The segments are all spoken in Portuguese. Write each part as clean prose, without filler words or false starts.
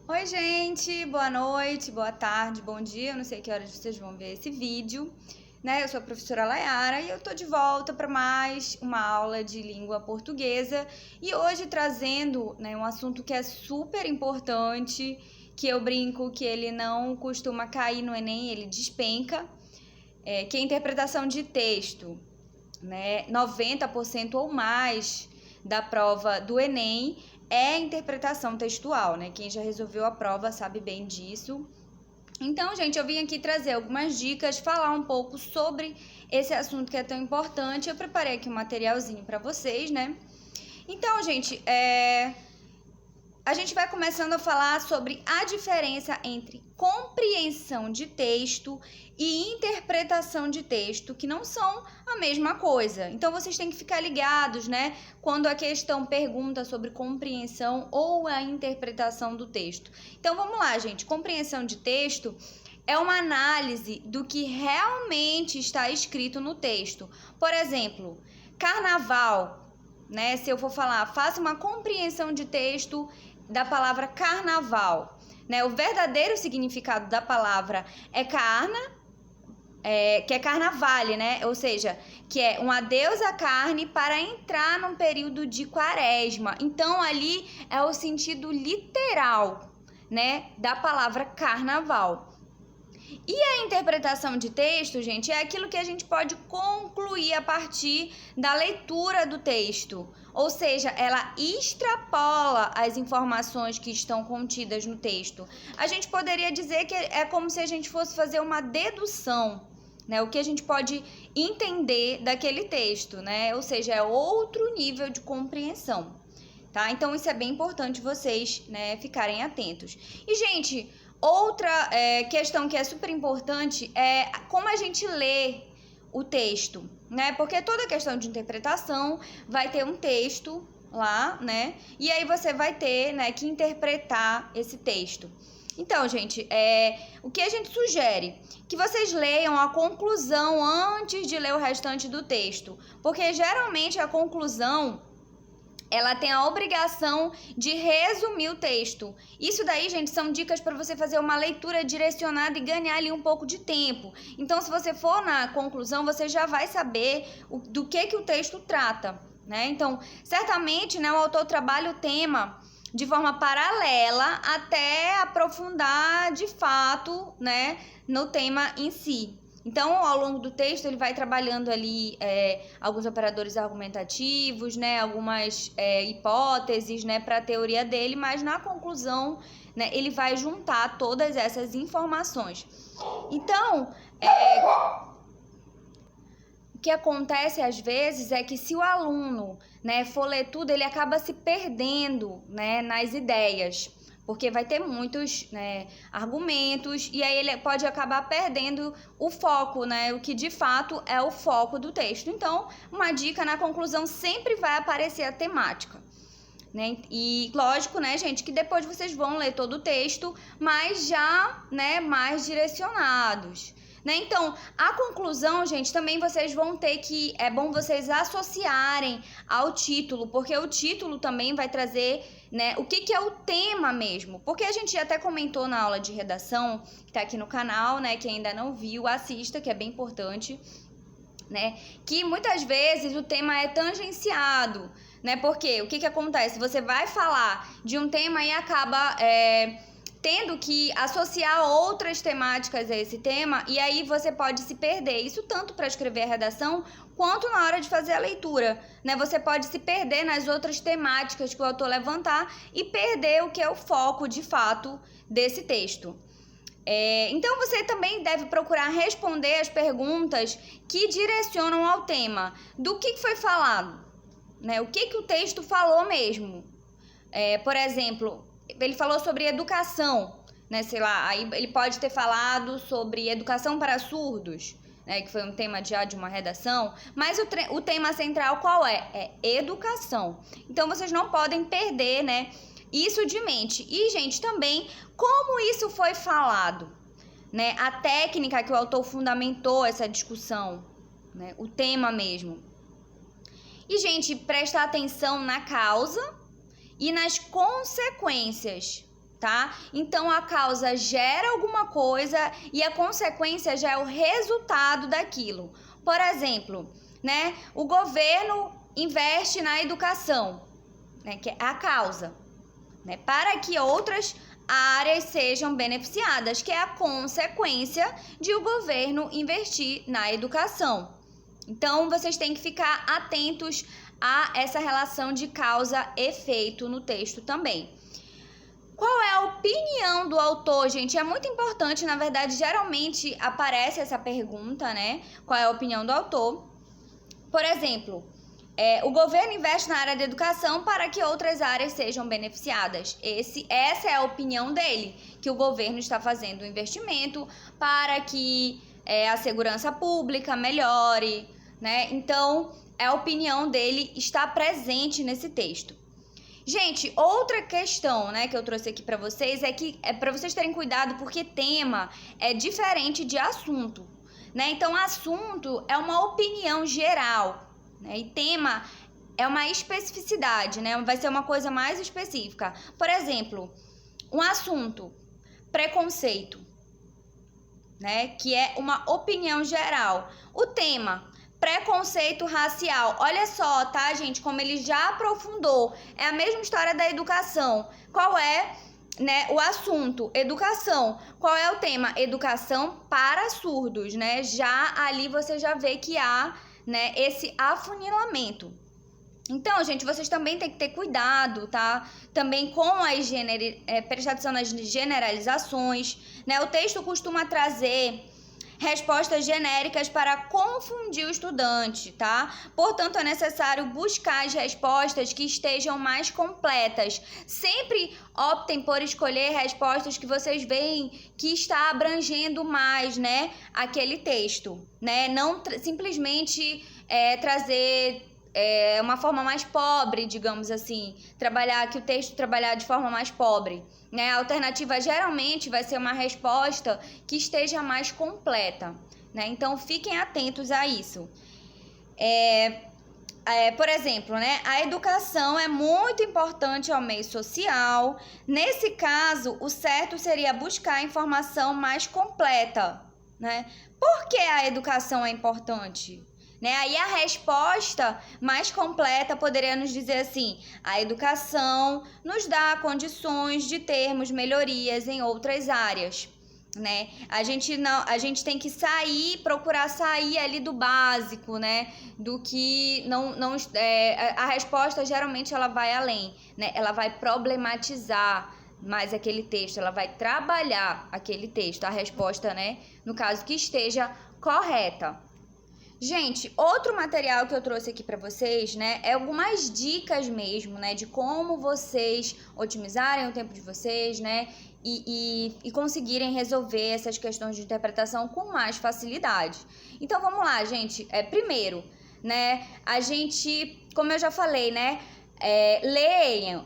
Oi, gente, boa noite, boa tarde, bom dia. Eu não sei que horas vocês vão ver esse vídeo, né? Eu sou a professora Layara e eu tô de volta para mais uma aula de língua portuguesa e hoje trazendo, né, um assunto que é super importante, que eu brinco que ele não costuma cair no Enem, ele despenca, que é a interpretação de texto, né? 90% ou mais da prova do Enem é interpretação textual, né? Quem já resolveu a prova sabe bem disso. Então, gente, eu vim aqui trazer algumas dicas, falar um pouco sobre esse assunto que é tão importante. Eu preparei aqui um materialzinho para vocês, né? Então, gente, a gente vai começando a falar sobre a diferença entre compreensão de texto e interpretação de texto, que não são a mesma coisa. Então, vocês têm que ficar ligados, né? Quando a questão pergunta sobre compreensão ou a interpretação do texto. Então, vamos lá, gente. Compreensão de texto é uma análise do que realmente está escrito no texto. Por exemplo, carnaval, né? Se eu for falar, faça uma compreensão de texto da palavra carnaval, né? O verdadeiro significado da palavra é que é carnavale, né? Ou seja, que é um adeus à carne para entrar num período de quaresma. Então, ali é o sentido literal, né, da palavra carnaval. E a interpretação de texto, gente, é aquilo que a gente pode concluir a partir da leitura do texto. Ou seja, ela extrapola as informações que estão contidas no texto. A gente poderia dizer que é como se a gente fosse fazer uma dedução, né? O que a gente pode entender daquele texto, né? Ou seja, é outro nível de compreensão, tá? Então, isso é bem importante vocês, né, ficarem atentos. E, gente, outra questão que é super importante é como a gente lê o texto, né? Porque toda questão de interpretação vai ter um texto lá, né? E aí você vai ter, né, que interpretar esse texto. Então, gente, o que a gente sugere? Que vocês leiam a conclusão antes de ler o restante do texto. Porque geralmente a conclusão ela tem a obrigação de resumir o texto. Isso daí, gente, são dicas para você fazer uma leitura direcionada e ganhar ali um pouco de tempo. Então, se você for na conclusão, você já vai saber do que o texto trata, né? Então, certamente, né, o autor trabalha o tema de forma paralela até aprofundar de fato, né, no tema em si. Então, ao longo do texto, ele vai trabalhando ali alguns operadores argumentativos, né, algumas hipóteses, né, para a teoria dele, mas na conclusão, né, ele vai juntar todas essas informações. Então, o que acontece às vezes é que se o aluno, né, for ler tudo, ele acaba se perdendo, né, nas ideias, porque vai ter muitos, né, argumentos e aí ele pode acabar perdendo o foco, né, o que de fato é o foco do texto. Então, uma dica, na conclusão sempre vai aparecer a temática, né? E lógico, né, gente, que depois vocês vão ler todo o texto, mas já, né, mais direcionados, né? Então, a conclusão, gente, também vocês vão ter que... É bom vocês associarem ao título, porque o título também vai trazer, né, o que é o tema mesmo. Porque a gente até comentou na aula de redação, que tá aqui no canal, né, que ainda não viu, assista, que é bem importante, né? Que muitas vezes o tema é tangenciado, né? Porque o que acontece? Você vai falar de um tema e acaba... tendo que associar outras temáticas a esse tema, e aí você pode se perder. Isso tanto para escrever a redação, quanto na hora de fazer a leitura, né? Você pode se perder nas outras temáticas que o autor levantar e perder o que é o foco, de fato, desse texto. Então, você também deve procurar responder as perguntas que direcionam ao tema. Do que foi falado, né? O que o texto falou mesmo. Por exemplo... Ele falou sobre educação, né? Sei lá, aí ele pode ter falado sobre educação para surdos, né? Que foi um tema já de uma redação. Mas o tema central qual é? É educação. Então, vocês não podem perder, né, isso de mente. E, gente, também como isso foi falado, né? A técnica que o autor fundamentou essa discussão, né? O tema mesmo. E, gente, prestar atenção na causa e nas consequências, tá? Então a causa gera alguma coisa e a consequência já é o resultado daquilo. Por exemplo, né, o governo investe na educação, né, que é a causa, né, para que outras áreas sejam beneficiadas, que é a consequência de o governo investir na educação. Então, vocês têm que ficar atentos a essa relação de causa-efeito no texto também. Qual é a opinião do autor, gente? É muito importante, na verdade, geralmente aparece essa pergunta, né? Qual é a opinião do autor? Por exemplo, o governo investe na área da educação para que outras áreas sejam beneficiadas. Essa é a opinião dele, que o governo está fazendo um investimento para que a segurança pública melhore, né? Então, a opinião dele está presente nesse texto. Gente, outra questão, né, que eu trouxe aqui para vocês é que é para vocês terem cuidado porque tema é diferente de assunto, né? Então, assunto é uma opinião geral, né? E tema é uma especificidade, né? Vai ser uma coisa mais específica. Por exemplo, um assunto, preconceito, né, que é uma opinião geral. O tema, preconceito racial. Olha só, tá, gente, como ele já aprofundou. É a mesma história da educação. Qual é, né, o assunto? Educação. Qual é o tema? Educação para surdos, né? Já ali você já vê que há, né, esse afunilamento. Então, gente, vocês também têm que ter cuidado, tá? Também com as prestar atenção nas generalizações, né? O texto costuma trazer respostas genéricas para confundir o estudante, tá? Portanto, é necessário buscar as respostas que estejam mais completas. Sempre optem por escolher respostas que vocês veem que está abrangendo mais, né, aquele texto, né? Não simplesmente trazer uma forma mais pobre, digamos assim, que o texto trabalhar de forma mais pobre, né? A alternativa geralmente vai ser uma resposta que esteja mais completa, né? Então fiquem atentos a isso. Por exemplo, né? A educação é muito importante ao meio social. Nesse caso, o certo seria buscar a informação mais completa, né? Por que a educação é importante? Né? Aí a resposta mais completa poderia nos dizer assim: a educação nos dá condições de termos melhorias em outras áreas, né? A gente tem que procurar sair ali do básico, né? Do que a resposta geralmente ela vai além, né? Ela vai problematizar mais aquele texto, ela vai trabalhar aquele texto, a resposta, né? No caso que esteja correta. Gente, outro material que eu trouxe aqui para vocês, né, é algumas dicas mesmo, né, de como vocês otimizarem o tempo de vocês, né, e conseguirem resolver essas questões de interpretação com mais facilidade. Então, vamos lá, gente. Primeiro, né, a gente, como eu já falei, né,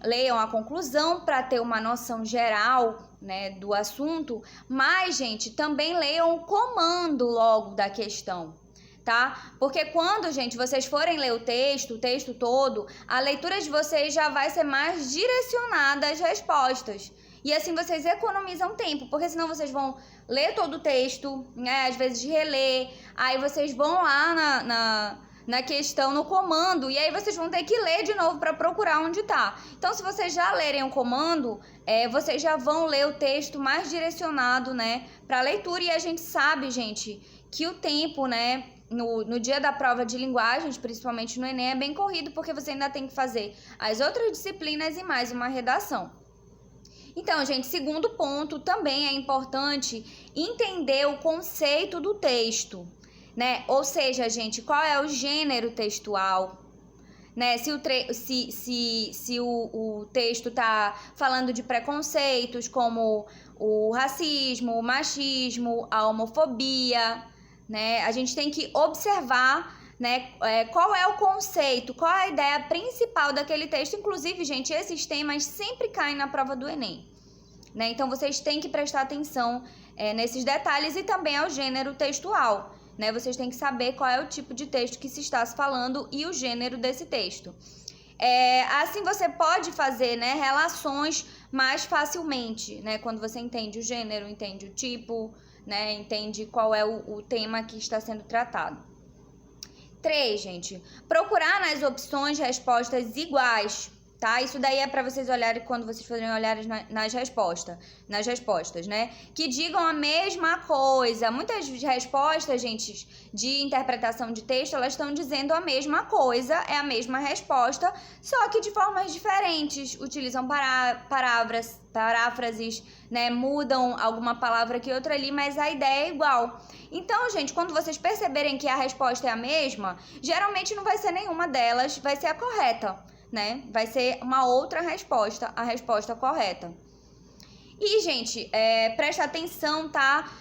leiam a conclusão para ter uma noção geral, né, do assunto, mas, gente, também leiam o comando logo da questão. Tá? Porque quando, gente, vocês forem ler o texto todo, a leitura de vocês já vai ser mais direcionada às respostas. E assim vocês economizam tempo, porque senão vocês vão ler todo o texto, né? Às vezes reler, aí vocês vão lá na questão, no comando, e aí vocês vão ter que ler de novo para procurar onde tá. Então, se vocês já lerem o comando, vocês já vão ler o texto mais direcionado, né, para leitura. E a gente sabe, gente, que o tempo, né, no dia da prova de linguagens, principalmente no Enem, é bem corrido, porque você ainda tem que fazer as outras disciplinas e mais uma redação. Então, gente, segundo ponto, também é importante entender o conceito do texto, né? Ou seja, gente, qual é o gênero textual, né? Se o texto tá falando de preconceitos como o racismo, o machismo, a homofobia, né? A gente tem que observar, né, qual é o conceito, qual é a ideia principal daquele texto. Inclusive, gente, esses temas sempre caem na prova do Enem, né? Então, vocês têm que prestar atenção nesses detalhes e também ao gênero textual, né? Vocês têm que saber qual é o tipo de texto que se está se falando e o gênero desse texto. Assim você pode fazer, né, relações mais facilmente, né, quando você entende o gênero, entende o tipo, né, entende qual é o tema que está sendo tratado. 3, gente, procurar nas opções respostas iguais, tá? Isso daí é para vocês olharem quando vocês forem olhar nas respostas, né? Que digam a mesma coisa. Muitas respostas, gente, de interpretação de texto, elas estão dizendo a mesma coisa, é a mesma resposta, só que de formas diferentes. Utilizam paráfrases, né? Mudam alguma palavra aqui, outra ali, mas a ideia é igual. Então, gente, quando vocês perceberem que a resposta é a mesma, geralmente não vai ser nenhuma delas, vai ser a correta, né? Vai ser uma outra resposta, a resposta correta. E, gente, presta atenção, tá?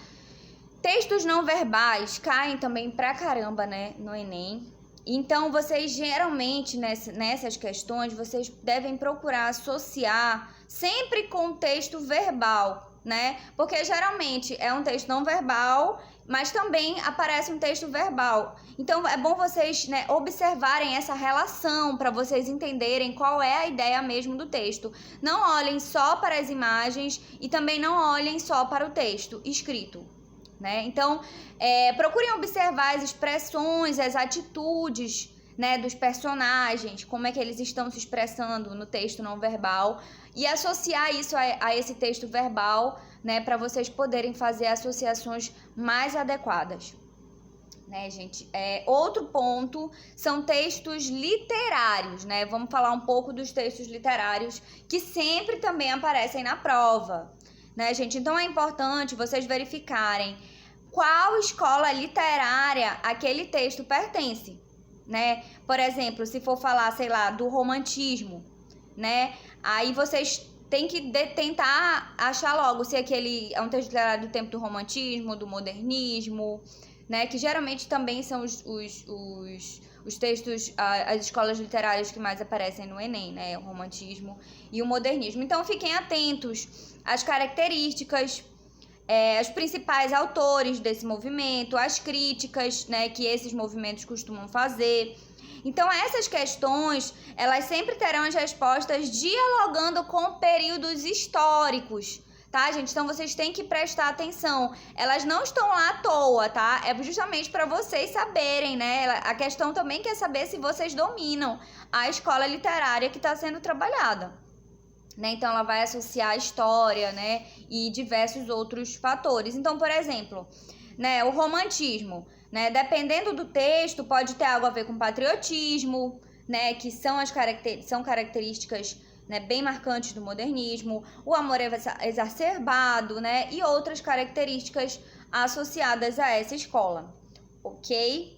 Textos não verbais caem também pra caramba, né, no Enem. Então, vocês geralmente, nessas questões, vocês devem procurar associar sempre com texto verbal, né? Porque geralmente é um texto não verbal, mas também aparece um texto verbal. Então, é bom vocês, né, observarem essa relação para vocês entenderem qual é a ideia mesmo do texto. Não olhem só para as imagens e também não olhem só para o texto escrito, né? Então, procurem observar as expressões, as atitudes, né, dos personagens, como é que eles estão se expressando no texto não verbal e associar isso a esse texto verbal, né, para vocês poderem fazer associações mais adequadas, né, gente? Outro ponto são textos literários, né? Vamos falar um pouco dos textos literários que sempre também aparecem na prova, né, gente? Então é importante vocês verificarem qual escola literária aquele texto pertence, né? Por exemplo, se for falar, sei lá, do romantismo, né? Aí vocês têm que tentar achar logo se aquele é um texto literário do tempo do romantismo, do modernismo, né? Que geralmente também são os textos, as escolas literárias que mais aparecem no Enem, né? O romantismo e o modernismo. Então, fiquem atentos às características, os principais autores desse movimento, as críticas, né, que esses movimentos costumam fazer. Então, essas questões, elas sempre terão as respostas dialogando com períodos históricos, tá, gente? Então, vocês têm que prestar atenção. Elas não estão lá à toa, tá? É justamente para vocês saberem, né? A questão também quer saber se vocês dominam a escola literária que está sendo trabalhada, né? Então, ela vai associar a história, né, e diversos outros fatores. Então, por exemplo, né, o romantismo, né, dependendo do texto, pode ter algo a ver com patriotismo, né, que são são características, né, bem marcantes do modernismo, o amor exacerbado, né, e outras características associadas a essa escola, ok?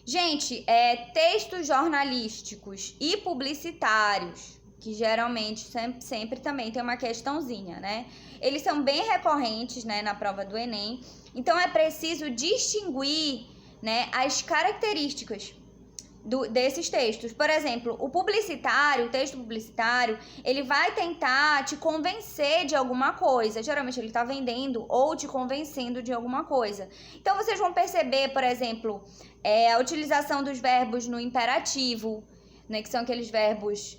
Gente, textos jornalísticos e publicitários, que geralmente sempre também tem uma questãozinha, né? Eles são bem recorrentes, né, na prova do Enem. Então, é preciso distinguir, né, as características desses textos. Por exemplo, o texto publicitário, ele vai tentar te convencer de alguma coisa. Geralmente, ele está vendendo ou te convencendo de alguma coisa. Então, vocês vão perceber, por exemplo, a utilização dos verbos no imperativo, né, que são aqueles verbos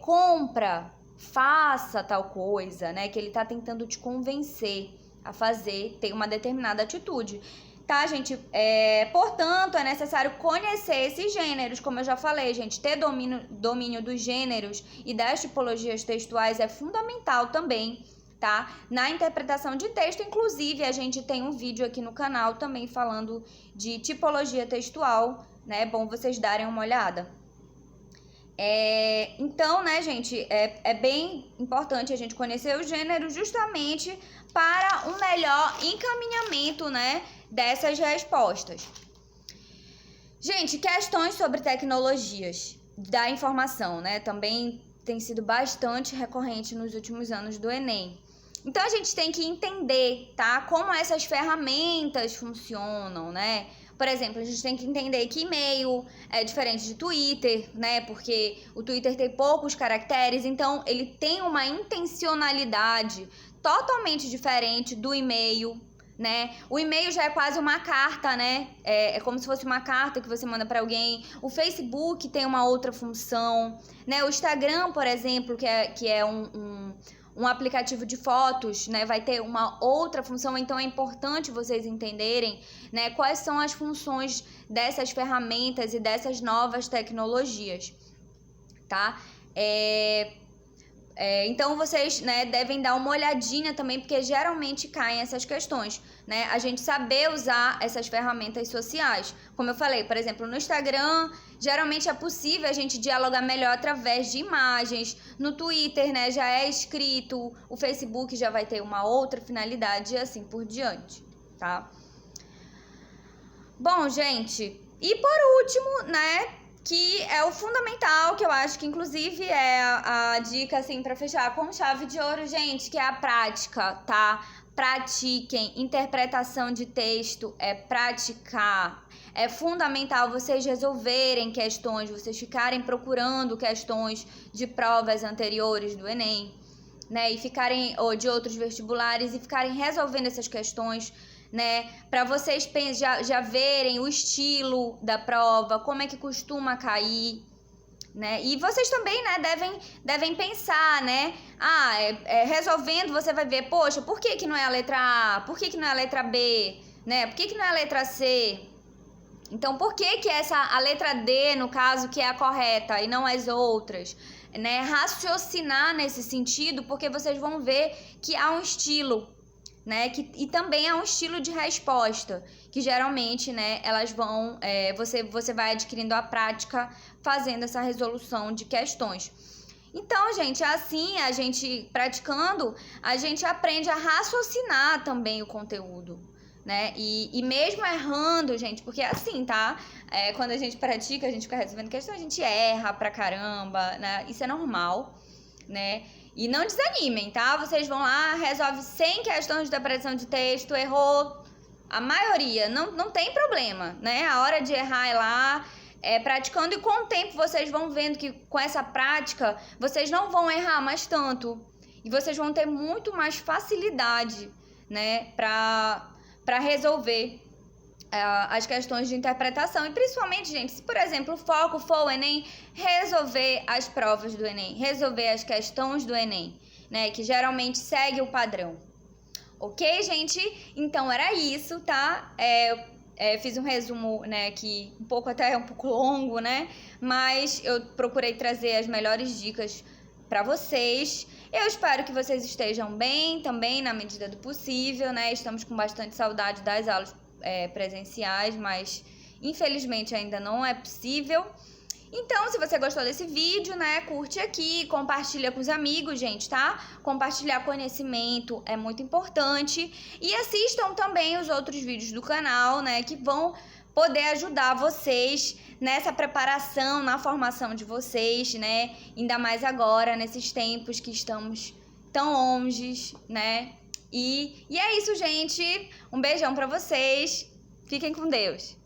compra, faça tal coisa, né? Que ele tá tentando te convencer a fazer, ter uma determinada atitude. Tá, gente? Portanto, é necessário conhecer esses gêneros, como eu já falei, gente. Ter domínio dos gêneros e das tipologias textuais é fundamental também, tá? Na interpretação de texto, inclusive, a gente tem um vídeo aqui no canal também falando de tipologia textual, né? É bom vocês darem uma olhada. Então, né, gente, é bem importante a gente conhecer o gênero justamente para um melhor encaminhamento, né, dessas respostas. Gente, questões sobre tecnologias da informação, né, também tem sido bastante recorrente nos últimos anos do Enem. Então, a gente tem que entender, tá, como essas ferramentas funcionam, né? Por exemplo, a gente tem que entender que e-mail é diferente de Twitter, né? Porque o Twitter tem poucos caracteres, então ele tem uma intencionalidade totalmente diferente do e-mail, né? O e-mail já é quase uma carta, né? É como se fosse uma carta que você manda para alguém. O Facebook tem uma outra função, né? O Instagram, por exemplo, que é um aplicativo de fotos, né? Vai ter uma outra função, então é importante vocês entenderem, né? Quais são as funções dessas ferramentas e dessas novas tecnologias, tá? Então vocês, né, devem dar uma olhadinha também, porque geralmente caem essas questões, né? A gente saber usar essas ferramentas sociais. Como eu falei, por exemplo, no Instagram, geralmente é possível a gente dialogar melhor através de imagens. No Twitter, né, já é escrito. O Facebook já vai ter uma outra finalidade e assim por diante, tá? Bom, gente, e por último, né, que é o fundamental, que eu acho que inclusive é a dica, assim, para fechar com chave de ouro, gente, que é a prática, tá? Pratiquem. Interpretação de texto é praticar. É fundamental vocês resolverem questões, vocês ficarem procurando questões de provas anteriores do Enem, né? E ficarem, ou de outros vestibulares, e ficarem resolvendo essas questões, né, para vocês já verem o estilo da prova, como é que costuma cair, né? E vocês também, né, devem pensar, né? Resolvendo você vai ver, poxa, por que não é a letra A? Por que não é a letra B? Né? Por que não é a letra C? Então, por que a letra D, no caso, que é a correta e não as outras? Né? Raciocinar nesse sentido, porque vocês vão ver que há um estilo, né? E também há um estilo de resposta, que geralmente, né, elas vão, você vai adquirindo a prática fazendo essa resolução de questões. Então, gente, assim, a gente praticando, a gente aprende a raciocinar também o conteúdo, né? E mesmo errando, gente, porque assim, tá? Quando a gente pratica, a gente fica resolvendo questão, a gente erra pra caramba, né? Isso é normal, né? E não desanimem, tá? Vocês vão lá, resolve 100 questões de interpretação de texto, errou a maioria, não tem problema, né? A hora de errar é lá, praticando, e com o tempo vocês vão vendo que com essa prática vocês não vão errar mais tanto. E vocês vão ter muito mais facilidade, né, para resolver as questões de interpretação. E principalmente, gente, se por exemplo o foco for o Enem, resolver as provas do Enem, resolver as questões do Enem, né, que geralmente segue o padrão. Ok, gente? Então era isso, tá? Fiz um resumo, né, que um pouco longo, né, mas eu procurei trazer as melhores dicas para vocês. Eu espero que vocês estejam bem também, na medida do possível, né? Estamos com bastante saudade das aulas presenciais, mas infelizmente ainda não é possível. Então, se você gostou desse vídeo, né, curte aqui, compartilha com os amigos, gente, tá? Compartilhar conhecimento é muito importante. E assistam também os outros vídeos do canal, né, que vão poder ajudar vocês nessa preparação, na formação de vocês, né? Ainda mais agora, nesses tempos que estamos tão longe, né? E é isso, gente. Um beijão pra vocês. Fiquem com Deus.